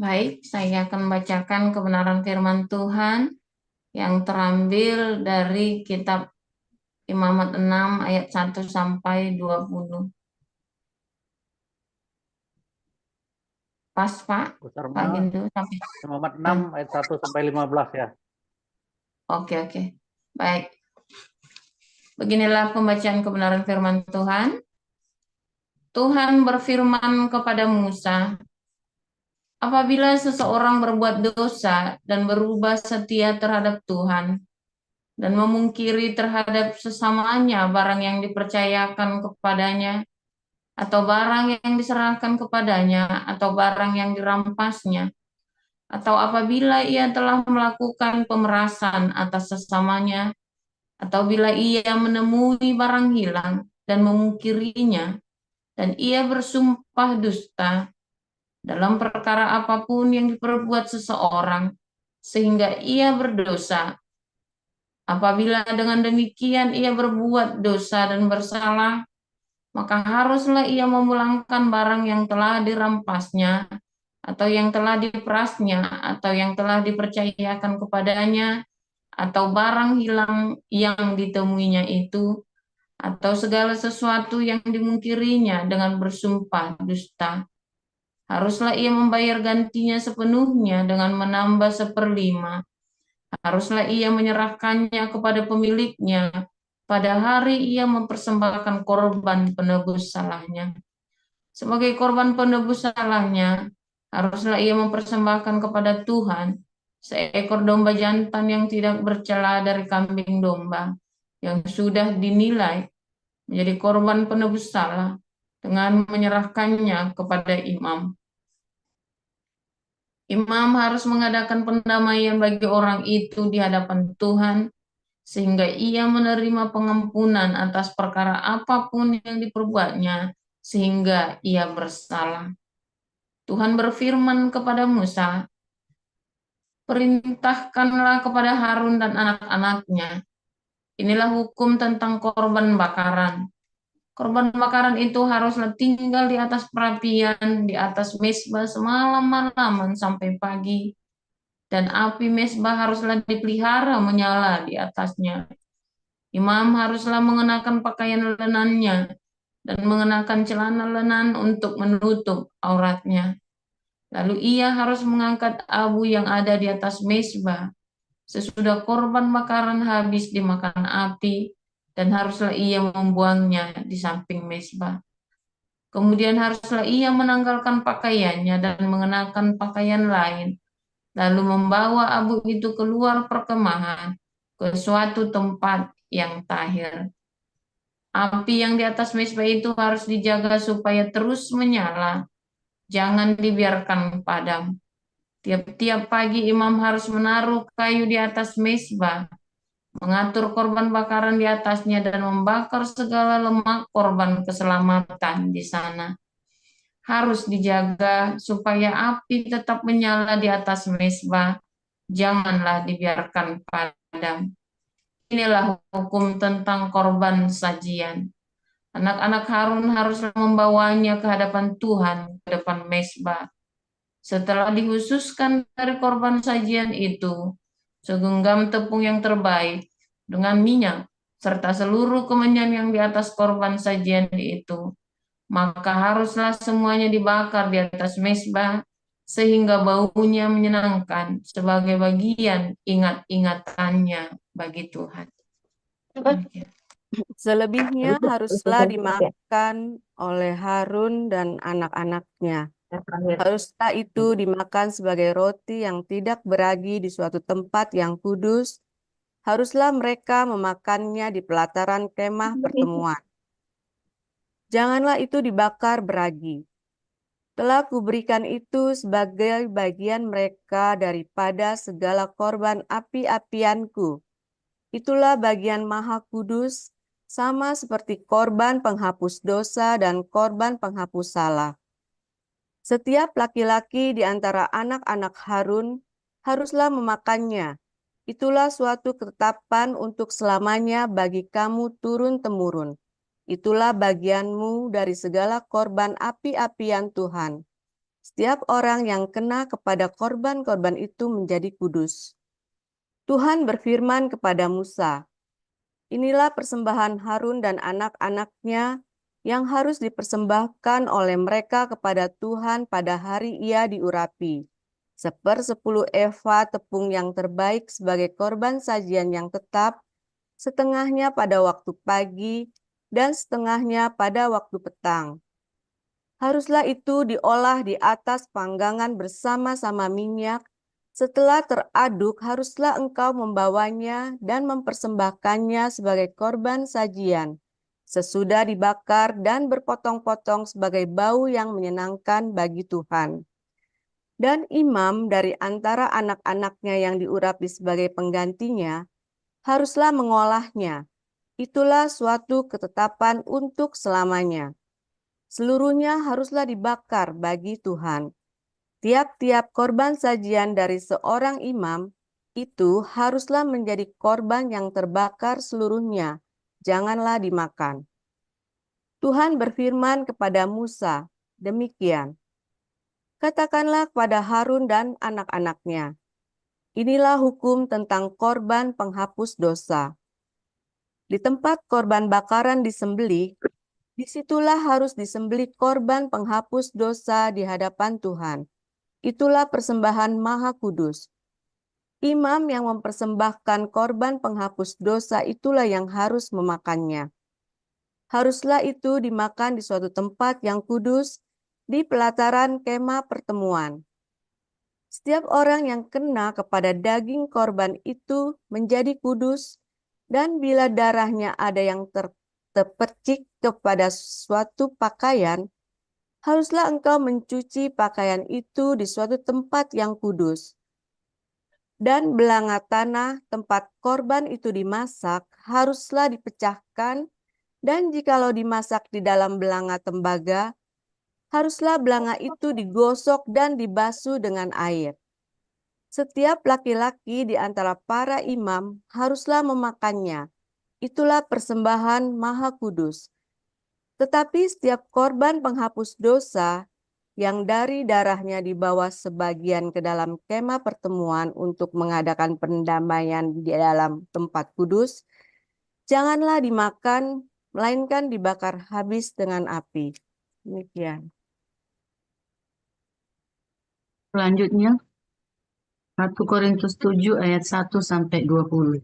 Baik, saya akan membacakan kebenaran firman Tuhan yang terambil dari kitab Imamat 6 ayat 1 sampai 20. Pas, Pak? Pak Kusarma Gindu sampai. Imamat 6 ayat 1 sampai 15 ya. Oke. Baik. Beginilah pembacaan kebenaran firman Tuhan. Tuhan berfirman kepada Musa, apabila seseorang berbuat dosa dan berubah setia terhadap Tuhan dan memungkiri terhadap sesamanya barang yang dipercayakan kepadanya, atau barang yang diserahkan kepadanya, atau barang yang dirampasnya, atau apabila ia telah melakukan pemerasan atas sesamanya, atau bila ia menemui barang hilang dan memungkirinya, dan ia bersumpah dusta dalam perkara apapun yang diperbuat seseorang, sehingga ia berdosa. Apabila dengan demikian ia berbuat dosa dan bersalah, maka haruslah ia memulangkan barang yang telah dirampasnya, atau yang telah diperasnya, atau yang telah dipercayakan kepadanya, atau barang hilang yang ditemuinya itu, atau segala sesuatu yang dimungkirinya dengan bersumpah dusta. Haruslah ia membayar gantinya sepenuhnya dengan menambah 1/5. Haruslah ia menyerahkannya kepada pemiliknya pada hari ia mempersembahkan korban penebus salahnya. Sebagai korban penebus salahnya, haruslah ia mempersembahkan kepada Tuhan seekor domba jantan yang tidak bercela dari kambing domba, yang sudah dinilai menjadi korban penebus salah, dengan menyerahkannya kepada imam. Imam harus mengadakan pendamaian bagi orang itu di hadapan Tuhan, sehingga ia menerima pengampunan atas perkara apapun yang diperbuatnya, sehingga ia bersalah. Tuhan berfirman kepada Musa, perintahkanlah kepada Harun dan anak-anaknya. Inilah hukum tentang korban bakaran. Korban bakaran itu haruslah tinggal di atas perapian, di atas mezbah semalam-malaman sampai pagi. Dan api mezbah haruslah dipelihara menyala di atasnya. Imam haruslah mengenakan pakaian lenannya dan mengenakan celana lenan untuk menutup auratnya. Lalu ia harus mengangkat abu yang ada di atas mezbah sesudah korban bakaran habis dimakan api, dan haruslah ia membuangnya di samping mezbah. Kemudian haruslah ia menanggalkan pakaiannya dan mengenakan pakaian lain, lalu membawa abu itu keluar perkemahan ke suatu tempat yang tahir. Api yang di atas mezbah itu harus dijaga supaya terus menyala, jangan dibiarkan padam. Tiap-tiap pagi imam harus menaruh kayu di atas mezbah, mengatur korban bakaran di atasnya, dan membakar segala lemak korban keselamatan di sana. Harus dijaga supaya api tetap menyala di atas mezbah, janganlah dibiarkan padam. Inilah hukum tentang korban sajian. Anak-anak Harun harus membawanya ke hadapan Tuhan, ke depan mezbah. Setelah dihususkan dari korban sajian itu, segenggam tepung yang terbaik dengan minyak, serta seluruh kemenyan yang di atas korban sajian itu, maka haruslah semuanya dibakar di atas mezbah, sehingga baunya menyenangkan sebagai bagian ingat-ingatannya bagi Tuhan. Selebihnya haruslah dimakan oleh Harun dan anak-anaknya. Haruslah itu dimakan sebagai roti yang tidak beragi di suatu tempat yang kudus. Haruslah mereka memakannya di pelataran kemah pertemuan. Janganlah itu dibakar beragi. Telah kuberikan itu sebagai bagian mereka daripada segala korban api-apianku. Itulah bagian maha kudus, sama seperti korban penghapus dosa dan korban penghapus salah. Setiap laki-laki di antara anak-anak Harun haruslah memakannya. Itulah suatu ketetapan untuk selamanya bagi kamu setiap orang yang kena kepada korban-korban itu menjadi kudus. Tuhan berfirman kepada Musa, "Inilah persembahan Harun dan anak-anaknya yang harus dipersembahkan oleh mereka kepada Tuhan pada hari ia diurapi. 1/10 eva tepung yang terbaik sebagai korban sajian yang tetap, setengahnya pada waktu pagi dan setengahnya pada waktu petang. Haruslah itu diolah di atas panggangan bersama-sama minyak. Setelah teraduk, haruslah engkau membawanya dan mempersembahkannya sebagai korban sajian, sesudah dibakar dan berpotong-potong sebagai bau yang menyenangkan bagi Tuhan. Dan imam dari antara anak-anaknya yang diurapi sebagai penggantinya, haruslah mengolahnya. Itulah suatu ketetapan untuk selamanya. Seluruhnya haruslah dibakar bagi Tuhan. Tiap-tiap korban sajian dari seorang imam itu haruslah menjadi korban yang terbakar seluruhnya, janganlah dimakan." Tuhan berfirman kepada Musa, demikian, "Katakanlah kepada Harun dan anak-anaknya, inilah hukum tentang korban penghapus dosa. Di tempat korban bakaran disembelih, disitulah harus disembelih korban penghapus dosa di hadapan Tuhan. Itulah persembahan maha kudus. Imam yang mempersembahkan korban penghapus dosa itulah yang harus memakannya. Haruslah itu dimakan di suatu tempat yang kudus, di pelataran kemah pertemuan. Setiap orang yang kena kepada daging korban itu menjadi kudus, dan bila darahnya ada yang terpercik kepada suatu pakaian, haruslah engkau mencuci pakaian itu di suatu tempat yang kudus. Dan belanga tanah tempat korban itu dimasak haruslah dipecahkan, dan jikalau dimasak di dalam belanga tembaga, haruslah belanga itu digosok dan dibasuh dengan air. Setiap laki-laki di antara para imam haruslah memakannya. Itulah persembahan maha kudus. Tetapi setiap korban penghapus dosa yang dari darahnya dibawa sebagian ke dalam kemah pertemuan untuk mengadakan pendamaian di dalam tempat kudus, janganlah dimakan, melainkan dibakar habis dengan api." Demikian. Selanjutnya, 1 Korintus 7 ayat 1 sampai 20.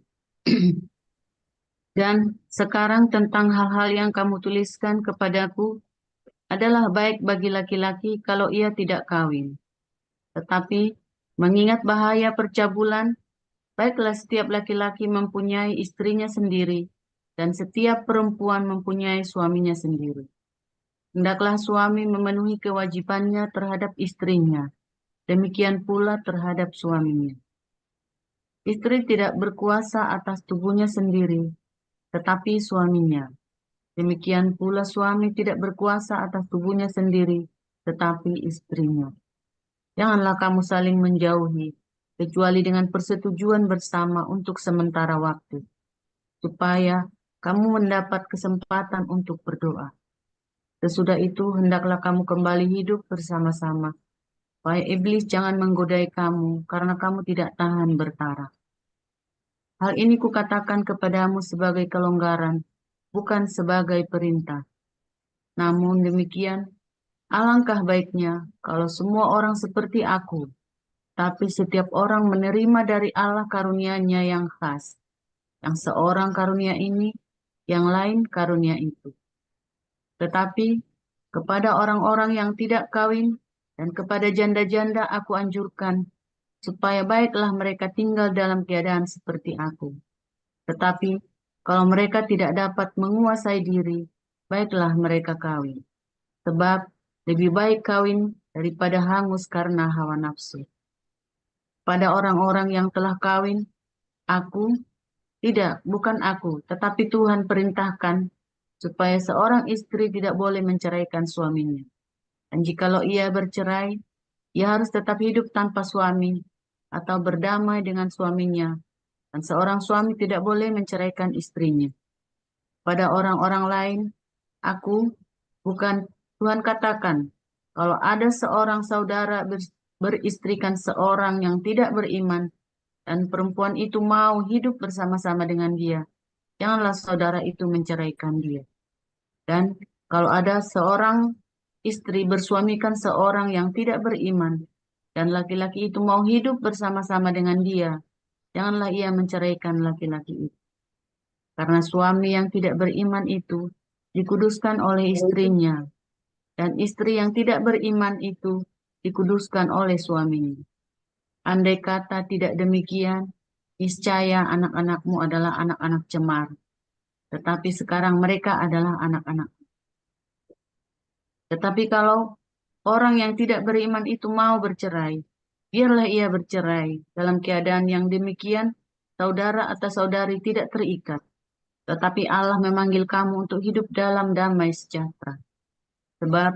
Dan sekarang tentang hal-hal yang kamu tuliskan kepadaku adalah baik bagi laki-laki kalau ia tidak kawin. Tetapi mengingat bahaya percabulan, baiklah setiap laki-laki mempunyai istrinya sendiri, dan setiap perempuan mempunyai suaminya sendiri. Hendaklah suami memenuhi kewajibannya terhadap istrinya, demikian pula terhadap suaminya. Istri tidak berkuasa atas tubuhnya sendiri, tetapi suaminya. Demikian pula suami tidak berkuasa atas tubuhnya sendiri, tetapi istrinya. Janganlah kamu saling menjauhi, kecuali dengan persetujuan bersama untuk sementara waktu, supaya kamu mendapat kesempatan untuk berdoa. Sesudah itu, hendaklah kamu kembali hidup bersama-sama, supaya iblis jangan menggodai kamu, karena kamu tidak tahan bertaraf. Hal ini kukatakan kepadamu sebagai kelonggaran, bukan sebagai perintah. Namun demikian, alangkah baiknya kalau semua orang seperti aku, tapi setiap orang menerima dari Allah karunia-Nya yang khas, yang seorang karunia ini, yang lain karunia itu. Tetapi kepada orang-orang yang tidak kawin dan kepada janda-janda aku anjurkan, supaya baiklah mereka tinggal dalam keadaan seperti aku. Tetapi kalau mereka tidak dapat menguasai diri, baiklah mereka kawin. Sebab lebih baik kawin daripada hangus karena hawa nafsu. Pada orang-orang yang telah kawin, bukan aku, tetapi Tuhan perintahkan supaya seorang istri tidak boleh menceraikan suaminya. Dan jikalau ia bercerai, ia harus tetap hidup tanpa suami atau berdamai dengan suaminya. Dan seorang suami tidak boleh menceraikan istrinya. Pada orang-orang lain, Tuhan katakan, Kalau ada seorang saudara beristrikan seorang yang tidak beriman, dan perempuan itu mau hidup bersama-sama dengan dia, janganlah saudara itu menceraikan dia. Dan kalau ada seorang istri bersuamikan seorang yang tidak beriman, dan laki-laki itu mau hidup bersama-sama dengan dia, janganlah ia menceraikan laki-laki itu. Karena suami yang tidak beriman itu dikuduskan oleh istrinya, dan istri yang tidak beriman itu dikuduskan oleh suaminya. Andai kata tidak demikian, niscaya anak-anakmu adalah anak-anak cemar, tetapi sekarang mereka adalah anak-anak. Tetapi kalau orang yang tidak beriman itu mau bercerai, biarlah ia bercerai. Dalam keadaan yang demikian, saudara atau saudari tidak terikat. Tetapi Allah memanggil kamu untuk hidup dalam damai sejahtera. Sebab,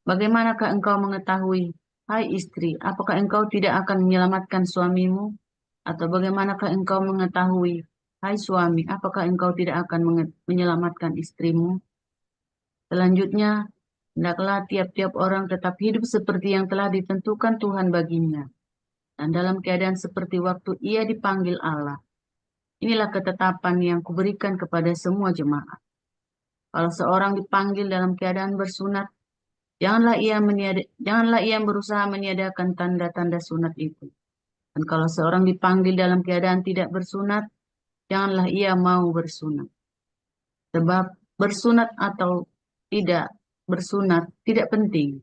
bagaimanakah engkau mengetahui, hai istri, apakah engkau tidak akan menyelamatkan suamimu? Atau bagaimanakah engkau mengetahui, hai suami, apakah engkau tidak akan menyelamatkan istrimu? Selanjutnya, hendaklah tiap-tiap orang tetap hidup seperti yang telah ditentukan Tuhan baginya. Dan dalam keadaan seperti waktu ia dipanggil Allah. Inilah ketetapan yang kuberikan kepada semua jemaat. Kalau seorang dipanggil dalam keadaan bersunat, janganlah ia berusaha meniadakan tanda-tanda sunat itu. Dan kalau seorang dipanggil dalam keadaan tidak bersunat, janganlah ia mau bersunat. Sebab bersunat atau tidak bersunat tidak penting.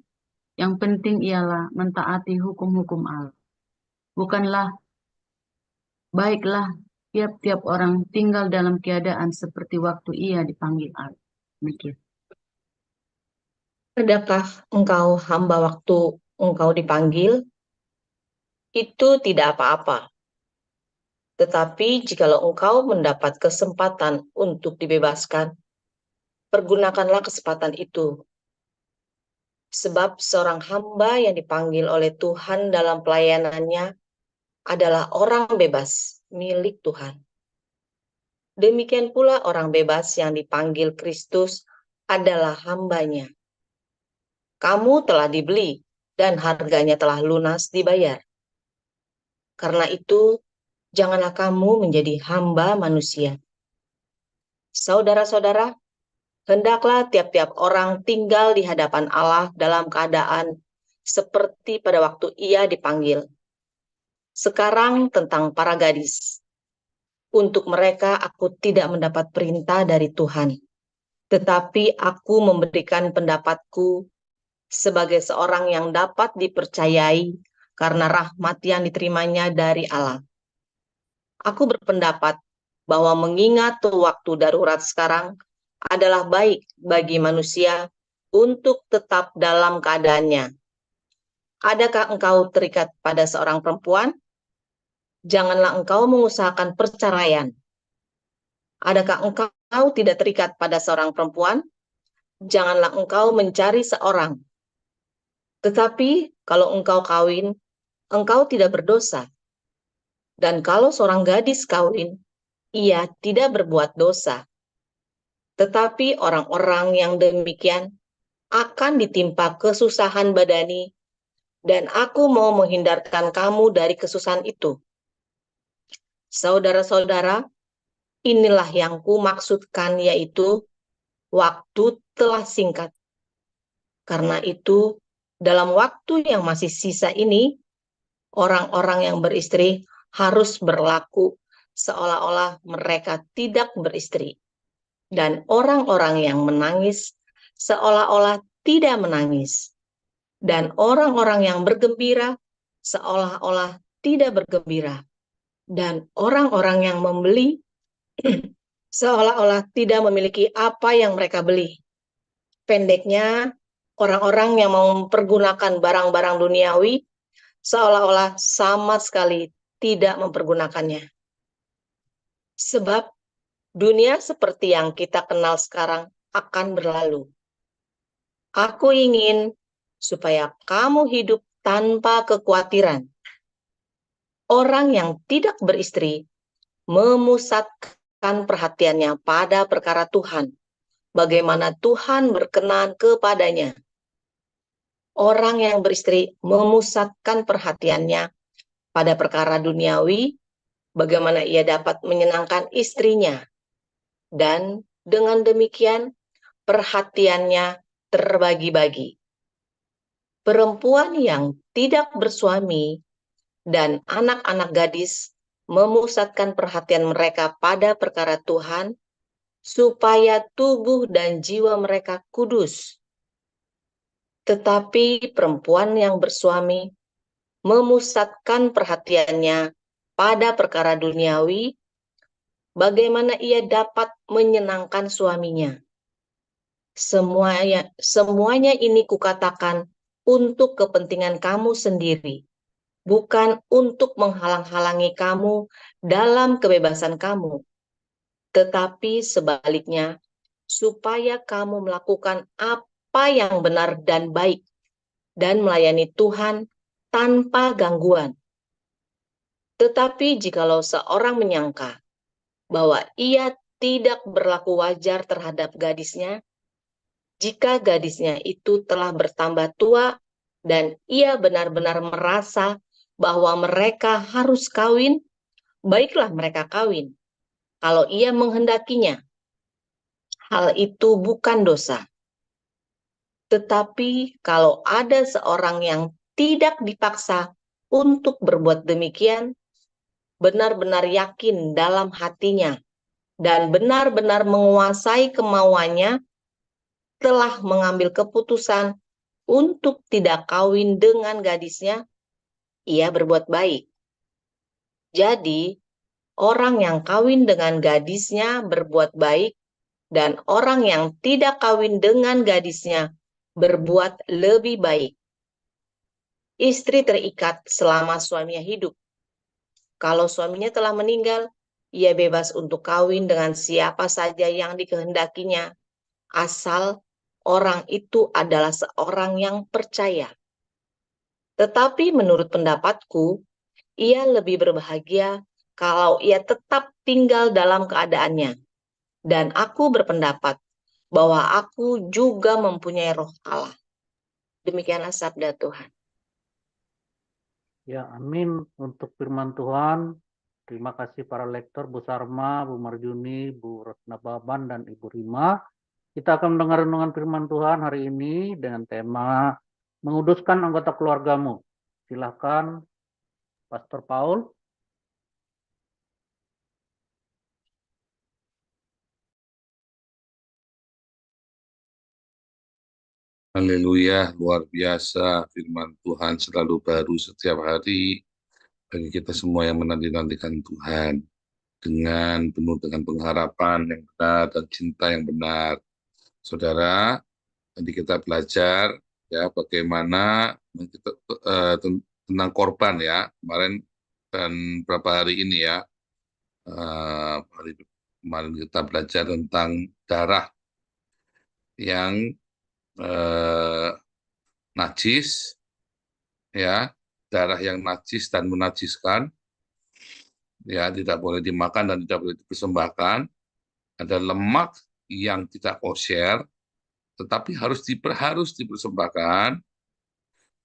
Yang penting ialah mentaati hukum-hukum Allah. Baiklah tiap-tiap orang tinggal dalam keadaan seperti waktu ia dipanggil Allah. Demikian. Adakah engkau hamba waktu engkau dipanggil? Itu tidak apa-apa. Tetapi jikalau engkau mendapat kesempatan untuk dibebaskan, pergunakanlah kesempatan itu. Sebab seorang hamba yang dipanggil oleh Tuhan dalam pelayanannya adalah orang bebas milik Tuhan. Demikian pula orang bebas yang dipanggil Kristus adalah hambanya. Kamu telah dibeli dan harganya telah lunas dibayar. Karena itu, janganlah kamu menjadi hamba manusia. Saudara-saudara, hendaklah tiap-tiap orang tinggal di hadapan Allah dalam keadaan seperti pada waktu ia dipanggil. Sekarang tentang para gadis. Untuk mereka aku tidak mendapat perintah dari Tuhan, tetapi aku memberikan pendapatku sebagai seorang yang dapat dipercayai karena rahmat yang diterimanya dari Allah. Aku berpendapat bahwa mengingat waktu darurat sekarang adalah baik bagi manusia untuk tetap dalam keadaannya. Adakah engkau terikat pada seorang perempuan? Janganlah engkau mengusahakan perceraian. Adakah engkau tidak terikat pada seorang perempuan? Janganlah engkau mencari seorang. Tetapi kalau engkau kawin, engkau tidak berdosa. Dan kalau seorang gadis kawin, ia tidak berbuat dosa. Tetapi orang-orang yang demikian akan ditimpa kesusahan badani, dan aku mau menghindarkan kamu dari kesusahan itu. Saudara-saudara, inilah yang kumaksudkan, yaitu waktu telah singkat. Karena itu, dalam waktu yang masih sisa ini, orang-orang yang beristri harus berlaku seolah-olah mereka tidak beristri. Dan orang-orang yang menangis seolah-olah tidak menangis. Dan orang-orang yang bergembira seolah-olah tidak bergembira. Dan orang-orang yang membeli seolah-olah tidak memiliki apa yang mereka beli. Pendeknya, orang-orang yang mau mempergunakan barang-barang duniawi seolah-olah sama sekali tidak mempergunakannya. Sebab dunia seperti yang kita kenal sekarang akan berlalu. Aku ingin supaya kamu hidup tanpa kekhawatiran. Orang yang tidak beristri memusatkan perhatiannya pada perkara Tuhan, bagaimana Tuhan berkenan kepadanya. orang yang beristri memusatkan perhatiannya pada perkara duniawi, bagaimana ia dapat menyenangkan istrinya, dan dengan demikian perhatiannya terbagi-bagi. Perempuan yang tidak bersuami dan anak-anak gadis memusatkan perhatian mereka pada perkara Tuhan, supaya tubuh dan jiwa mereka kudus. Tetapi perempuan yang bersuami memusatkan perhatiannya pada perkara duniawi, bagaimana ia dapat menyenangkan suaminya. Semuanya ini kukatakan untuk kepentingan kamu sendiri, bukan untuk menghalang-halangi kamu dalam kebebasan kamu, tetapi sebaliknya, supaya kamu melakukan apa yang benar dan baik, dan melayani Tuhan tanpa gangguan. Tetapi jikalau seorang menyangka bahwa ia tidak berlaku wajar terhadap gadisnya, jika gadisnya itu telah bertambah tua dan ia benar-benar merasa bahwa mereka harus kawin, baiklah mereka kawin, kalau ia menghendakinya. Hal itu bukan dosa. Tetapi kalau ada seorang yang tidak dipaksa untuk berbuat demikian, benar-benar yakin dalam hatinya, dan benar-benar menguasai kemauannya, telah mengambil keputusan untuk tidak kawin dengan gadisnya, ia berbuat baik. Jadi, orang yang kawin dengan gadisnya berbuat baik, dan orang yang tidak kawin dengan gadisnya berbuat lebih baik. Istri terikat selama suaminya hidup. Kalau suaminya telah meninggal, ia bebas untuk kawin dengan siapa saja yang dikehendakinya, asal orang itu adalah seorang yang percaya. Tetapi menurut pendapatku, ia lebih berbahagia kalau ia tetap tinggal dalam keadaannya. Dan aku berpendapat bahwa aku juga mempunyai roh Allah. Demikianlah sabda Tuhan. Ya, amin untuk firman Tuhan. Terima kasih para lektor, Bu Sarma, Bu Marjuni, Bu Rosna Baban, dan Ibu Rima. Kita akan mendengar renungan firman Tuhan hari ini dengan tema menguduskan anggota keluargamu. Silakan, Pastor Paul. Haleluya, luar biasa firman Tuhan selalu baru setiap hari bagi kita semua yang menanti-nantikan Tuhan dengan penuh dengan pengharapan yang benar dan cinta yang benar. Saudara, nanti kita belajar ya bagaimana kita, tentang korban ya kemarin dan beberapa hari ini ya. Kemarin kita belajar tentang darah yang najis, ya, darah yang najis dan menajiskan, ya, tidak boleh dimakan dan tidak boleh dipersembahkan. Ada lemak yang tidak kosher, tetapi harus dipersembahkan.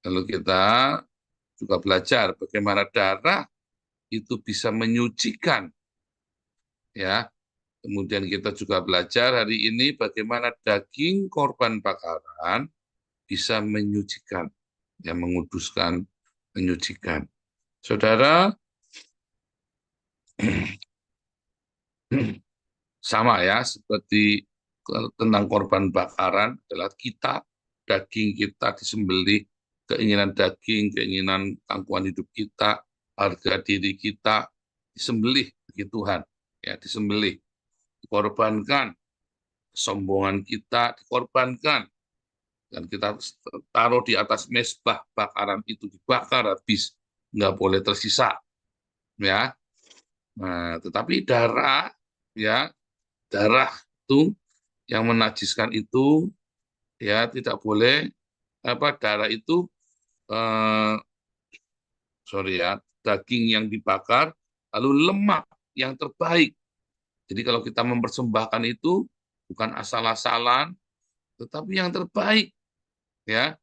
Lalu kita juga belajar bagaimana darah itu bisa menyucikan, ya. Kemudian kita juga belajar hari ini bagaimana daging korban bakaran bisa menyucikan, yang menguduskan, menyucikan. Saudara, sama ya, seperti tentang korban bakaran adalah kita, daging kita disembelih, keinginan daging, keinginan tangguhan hidup kita, harga diri kita disembelih bagi Tuhan, ya disembelih, dikorbankan, kesombongan kita dikorbankan, dan kita taruh di atas mezbah bakaran itu, dibakar habis, nggak boleh tersisa, ya. Nah, tetapi darah, ya, darah itu yang menajiskan itu, ya tidak boleh darah itu, daging yang dibakar, lalu lemak yang terbaik. Jadi kalau kita mempersembahkan itu bukan asal-asalan, tetapi yang terbaik, ya.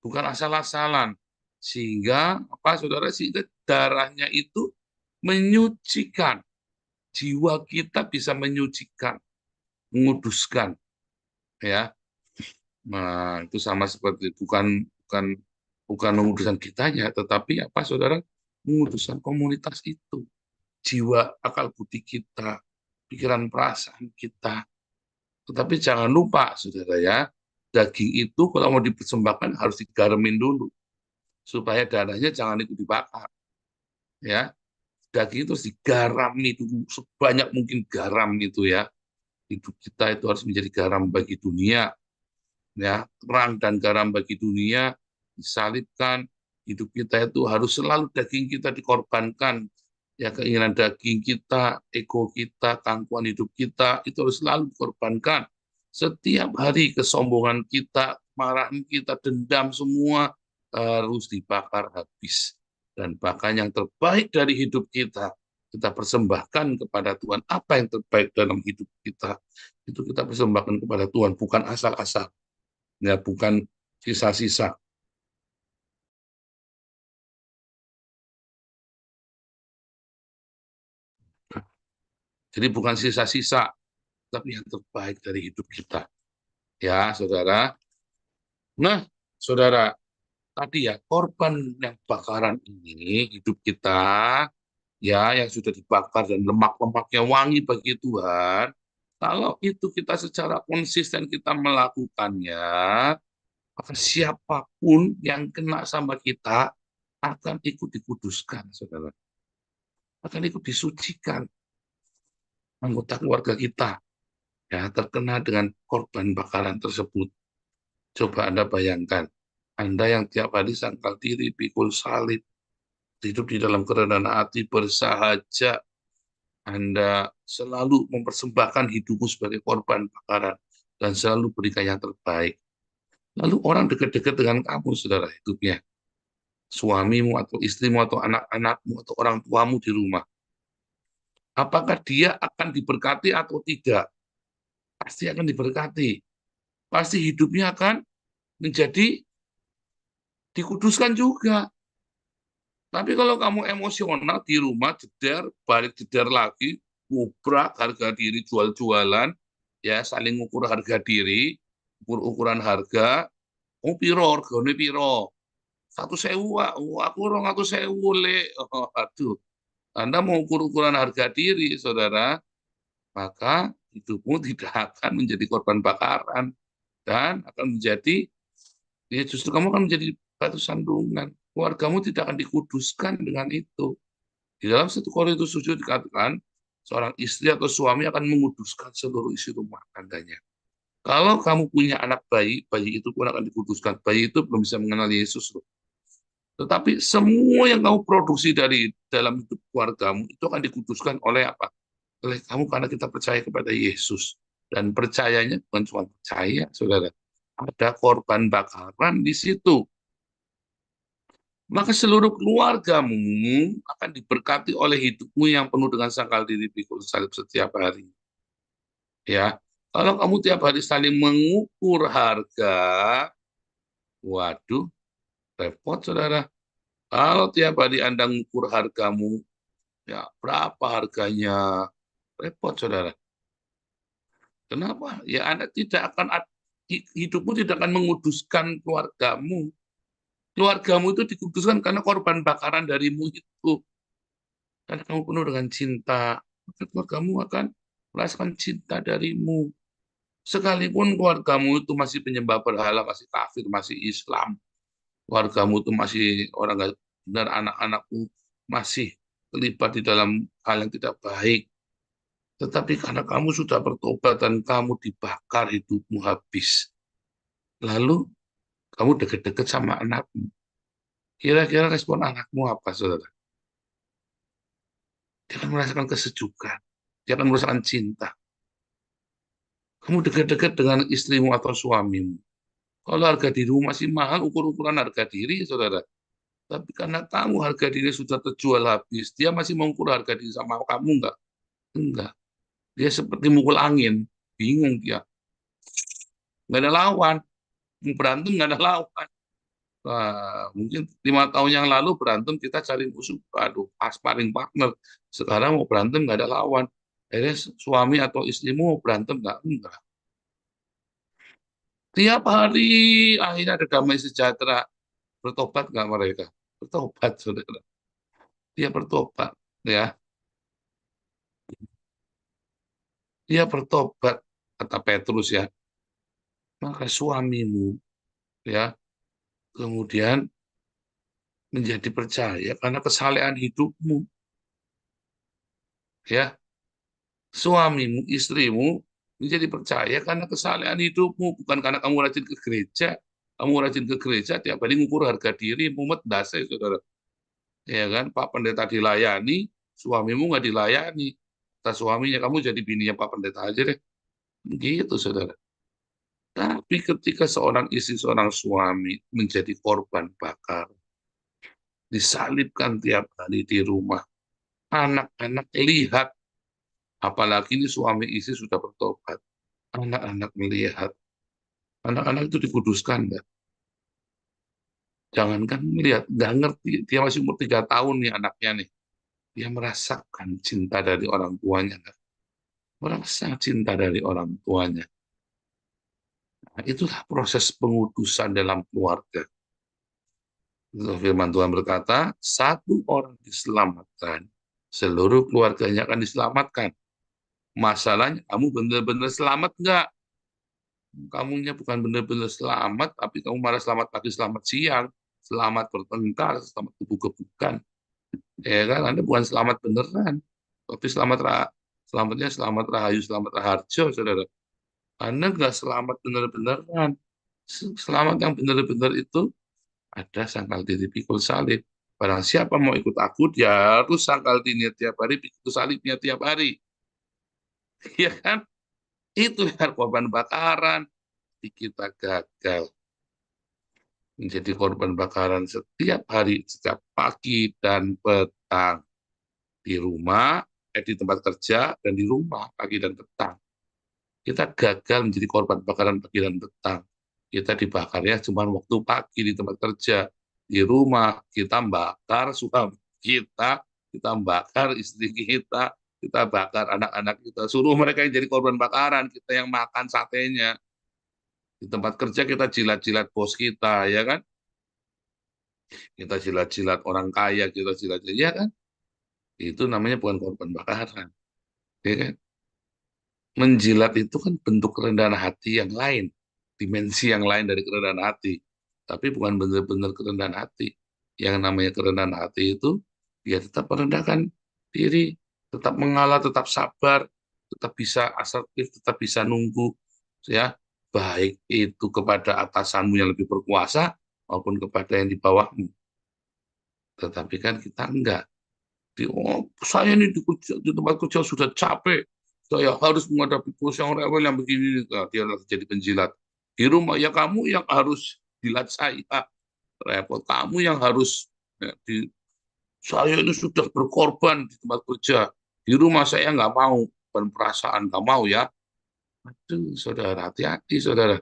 bukan asal-asalan. Sehingga apa saudara? Sehingga darahnya itu menyucikan. Jiwa kita bisa menyucikan, menguduskan, ya. Nah, itu sama seperti bukan bukan menguduskan kitanya, tetapi apa saudara? Menguduskan komunitas itu. Jiwa, akal budi kita, pikiran perasaan kita. Tetapi jangan lupa saudara ya, daging itu kalau mau dipersembahkan harus digaramin dulu supaya darahnya jangan ikut dibakar. Ya, daging itu harus digarami dulu sebanyak mungkin garam itu ya. Hidup kita itu harus menjadi garam bagi dunia, ya, terang dan garam bagi dunia, disalibkan. Hidup kita itu harus selalu daging kita dikorbankan, ya, keinginan daging kita, ego kita, kangkuan hidup kita itu harus selalu dikorbankan. Setiap hari kesombongan kita, kemarahan kita, dendam semua harus dibakar habis. Dan bahkan yang terbaik dari hidup kita persembahkan kepada Tuhan. Apa yang terbaik dalam hidup kita, itu kita persembahkan kepada Tuhan, bukan asal-asal, ya, bukan sisa-sisa. Jadi bukan sisa-sisa, tapi yang terbaik dari hidup kita. Ya, saudara. Nah, saudara, tadi ya, korban yang bakaran ini, hidup kita, ya, yang sudah dibakar dan lemak-lemaknya wangi bagi Tuhan, kalau itu kita secara konsisten kita melakukannya, maka siapapun yang kena sama kita akan ikut dikuduskan, saudara. Akan ikut disucikan. Anggota keluarga kita ya terkena dengan korban bakaran tersebut. Coba Anda bayangkan, Anda yang tiap hari sangkal diri, pikul salib, hidup di dalam kerendahan hati, bersahaja, Anda selalu mempersembahkan hidupmu sebagai korban bakaran dan selalu berikan yang terbaik. Lalu orang dekat-dekat dengan kamu, saudara, hidupnya, suamimu atau istrimu atau anak-anakmu atau orang tuamu di rumah, apakah dia akan diberkati atau tidak? Pasti akan diberkati. Pasti hidupnya akan menjadi dikuduskan juga. Tapi kalau kamu emosional di rumah, jeder, balik jeder lagi, ngubrak harga diri, jual-jualan, ya, saling ukur harga diri, ukur-ukuran harga, oh piro, harganya piro, 1.000, aku 200.000 le, oh, aduh, Anda mau ukur-ukuran harga diri, saudara, maka hidupmu tidak akan menjadi korban bakaran dan akan menjadi, ya, justru kamu akan menjadi batu sandungan. Keluargamu tidak akan dikuduskan dengan itu. Di dalam 1 Korintus 7 dikatakan seorang istri atau suami akan menguduskan seluruh isi rumah tangganya. Kalau kamu punya anak bayi, bayi itu pun akan dikuduskan. Bayi itu belum bisa mengenal Yesus loh. Tetapi semua yang kamu produksi dari dalam hidup keluargamu itu akan dikuduskan oleh apa? Oleh kamu, karena kita percaya kepada Yesus. Dan percayanya bukan cuma percaya, saudara. Ada korban bakaran di situ. Maka seluruh keluargamu akan diberkati oleh hidupmu yang penuh dengan sangkal diri pikul salib setiap hari. Ya, kalau kamu tiap hari saling mengukur harga, waduh, repot, saudara. Kalau tiap hari Anda mengukur hargamu, ya berapa harganya, repot, saudara. Kenapa? Ya Anda tidak akan, hidupmu tidak akan menguduskan keluargamu. Keluargamu itu dikuduskan karena korban bakaran darimu itu. Karena kamu penuh dengan cinta, maka keluargamu akan merasakan cinta darimu. Sekalipun keluargamu itu masih penyembah berhala, masih kafir, masih Islam, keluargamu itu masih orang nggak benar, anak-anakmu masih terlibat di dalam hal yang tidak baik. Tetapi karena kamu sudah bertobat dan kamu dibakar hidupmu habis, lalu kamu deket-deket sama anakmu, kira-kira respon anakmu apa, saudara? Dia akan merasakan kesejukan, dia akan merasakan cinta. Kamu dekat-dekat dengan istrimu atau suamimu, kalau harga dirimu masih mahal, ukur-ukuran harga diri, saudara. Tapi karena kamu harga diri sudah terjual habis, dia masih mengukur harga diri sama kamu enggak? Enggak. Dia seperti mukul angin, bingung dia. Nggak ada lawan. Mau berantem nggak ada lawan. Wah, mungkin 5 tahun yang lalu berantem kita cari musuh, aduh, sparring partner. Sekarang mau berantem nggak ada lawan. Akhirnya suami atau istrimu mau berantem nggak? Enggak. Tiap hari akhirnya ada damai sejahtera. Bertobat nggak mereka? Bertobat, saudara. Dia bertobat, ya. Dia bertobat, kata Petrus ya. Maka suamimu, ya, kemudian menjadi percaya karena kesalehan hidupmu, ya. Suamimu, istrimu menjadi percaya karena kesalehan hidupmu, bukan karena kamu rajin ke gereja. Kamu rajin ke gereja tiap hari ngukur harga diri, mumet dasar, saudara. Ya kan, Pak Pendeta dilayani, suamimu nggak dilayani. Kata suaminya, kamu jadi bininya Pak Pendeta aja deh. Gitu, saudara. Tapi ketika seorang istri, seorang suami menjadi korban bakar, disalibkan tiap hari di rumah, anak-anak lihat, apalagi ini suami istri sudah bertobat, anak-anak melihat, anak-anak itu dikuduskan, enggak? Jangankan melihat, nggak ngerti, dia masih umur 3 tahun nih anaknya nih, dia merasakan cinta dari orang tuanya, enggak? Merasa cinta dari orang tuanya. Nah, itulah proses pengudusan dalam keluarga. Firman Tuhan berkata, satu orang diselamatkan, seluruh keluarganya akan diselamatkan. Masalahnya, kamu benar-benar selamat nggak? Kamunya bukan benar-benar selamat, tapi kamu malah selamat pagi, selamat siang, selamat bertengkar, selamat gebuk-gebukan. Ya kan, Anda bukan selamat beneran. Tapi selamatnya selamat rahayu, selamat raharjo, saudara. Anda nggak selamat bener-beneran. Selamat yang benar-benar itu ada sangkal diri pikul salib. Barang siapa mau ikut aku, dia harus sangkal dirinya tiap hari, pikul salibnya tiap hari. Ya kan? Itu yang korban bakaran. Kita gagal menjadi korban bakaran setiap hari, setiap pagi dan petang. Di rumah, di tempat kerja, dan di rumah, pagi dan petang. Kita gagal menjadi korban bakaran pagi dan petang. Kita dibakarnya cuma waktu pagi di tempat kerja. Di rumah kita bakar suami kita bakar istri kita bakar anak-anak kita. Suruh mereka yang jadi korban bakaran, kita yang makan satenya. Di tempat kerja kita jilat-jilat bos kita, ya kan? Kita jilat-jilat orang kaya, kita jilat-jilat, ya kan? Itu namanya bukan korban bakaran, ya kan? Menjilat itu kan bentuk kerendahan hati yang lain, dimensi yang lain dari kerendahan hati, tapi bukan benar-benar kerendahan hati. Yang namanya kerendahan hati itu dia tetap merendahkan diri, tetap mengalah, tetap sabar, tetap bisa asertif, tetap bisa nunggu, ya, baik itu kepada atasanmu yang lebih berkuasa maupun kepada yang di bawahmu. Tetapi kan kita enggak. Saya ini di tempat kerja sudah capek, saya harus menghadapi bos yang rewel yang begini. Nah, dia jadi penjilat. Di rumah ya kamu yang harus jilat saya, repot kamu yang harus, ya, saya ini sudah berkorban di tempat kerja, di rumah saya nggak mau, dan perasaan nggak mau ya. Aduh, saudara, hati-hati saudara.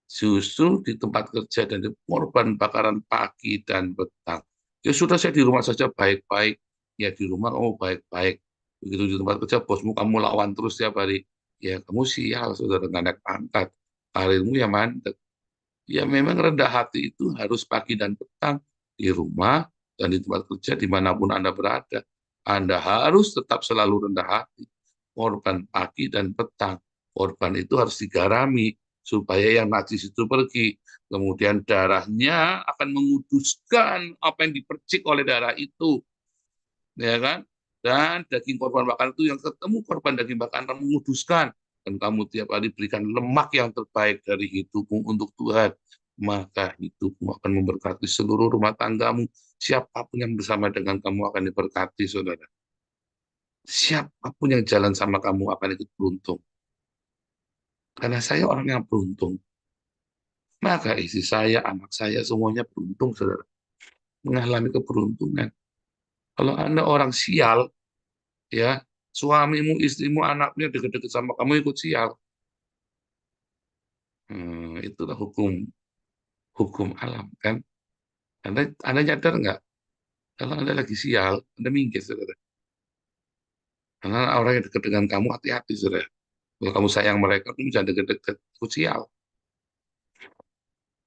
Justru di tempat kerja dan di korban bakaran pagi dan petang. Ya sudah, saya di rumah saja baik-baik. Ya di rumah kamu baik-baik. Begitu di tempat kerja bosmu kamu lawan terus tiap hari. Ya kamu sial, saudara, nggak naik pangkat. Karirmu ya mandek. Ya memang rendah hati itu harus pagi dan petang. Di rumah dan di tempat kerja dimanapun Anda berada. Anda harus tetap selalu rendah hati. Korban pagi dan petang. Korban itu harus digarami supaya yang najis itu pergi. Kemudian darahnya akan menguduskan apa yang dipercik oleh darah itu, ya kan? Dan daging korban bakaran itu yang ketemu korban daging bakaran menguduskan. Dan kamu tiap hari berikan lemak yang terbaik dari hidupmu untuk Tuhan. Maka hidupmu akan memberkati seluruh rumah tanggamu. Siapapun yang bersama dengan kamu akan diberkati, saudara. Siapapun yang jalan sama kamu akan ikut beruntung. Karena saya orang yang beruntung. Maka istri saya, anak saya, semuanya beruntung, saudara. Mengalami keberuntungan. Kalau Anda orang sial, ya, suamimu, istrimu, anaknya dekat-dekat sama kamu ikut sial. Itulah hukum hukum alam kan. Anda nyadar nggak? Kalau Anda lagi sial, Anda minggir, saudara. Karena orang yang dekat dengan kamu, hati-hati, saudara. Kalau kamu sayang mereka, kamu jangan dekat-dekat, takut sial.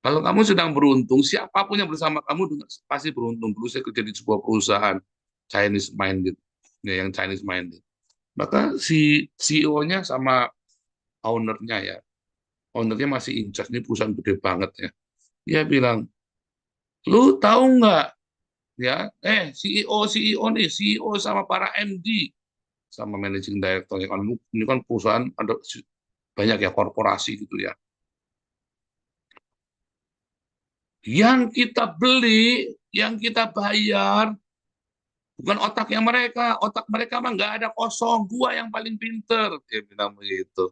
Kalau kamu sedang beruntung, siapapun yang bersama kamu pasti beruntung. Dulu saya kerja di sebuah perusahaan Chinese minded, ya, yang Chinese minded. Maka si CEO-nya sama owner-nya ya, owner-nya masih in charge, ini perusahaan gede banget ya. Dia bilang, lu tahu nggak ya, CEO nih, CEO sama para MD, sama managing director, ini kan perusahaan ada banyak ya, korporasi gitu ya. Yang kita beli, yang kita bayar, bukan otaknya mereka. Otak mereka mah nggak ada, kosong. Gua yang paling pinter. Dia bilang begitu.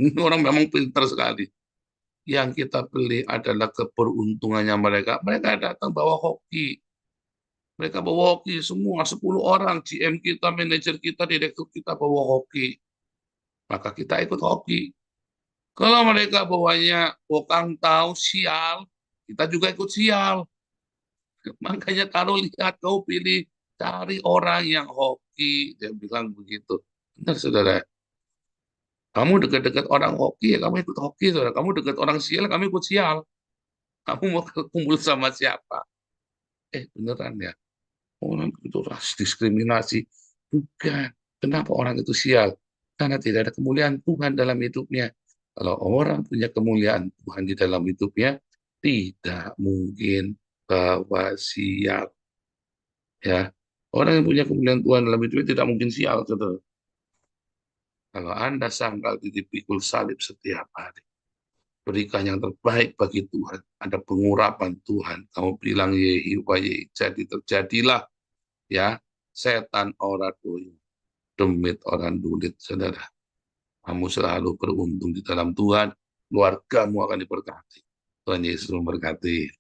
Ini orang memang pinter sekali. Yang kita beli adalah keberuntungannya mereka. Mereka datang bawa hoki. Mereka bawa hoki semua, 10 orang. GM kita, manajer kita, direktur kita bawa hoki. Maka kita ikut hoki. Kalau mereka bawanya bokang tahu, sial, kita juga ikut sial. Makanya kalau lihat, kau pilih cari orang yang hoki. Dia bilang begitu. Benar, saudara. Kamu dekat-dekat orang hoki, ya kamu ikut hoki, saudara. Kamu dekat orang sial, kamu ikut sial. Kamu mau kumpul sama siapa? Beneran ya. Orang itu ras diskriminasi. Bukan. Kenapa orang itu sial? Karena tidak ada kemuliaan Tuhan dalam hidupnya. Kalau orang punya kemuliaan Tuhan di dalam hidupnya, tidak mungkin bahwa sial. Ya, orang yang punya kemuliaan Tuhan dalam hidupnya tidak mungkin sial, saudara. Kalau Anda sangkal dipikul salib setiap hari, berikan yang terbaik bagi Tuhan. Ada pengurapan Tuhan. Kamu bilang yehi wa yehi, jadi terjadilah. Ya, setan ora doyong, demit orang dulit, saudara. Kamu selalu beruntung di dalam Tuhan. Keluargamu akan diberkati. Tuhan Yesus memberkati.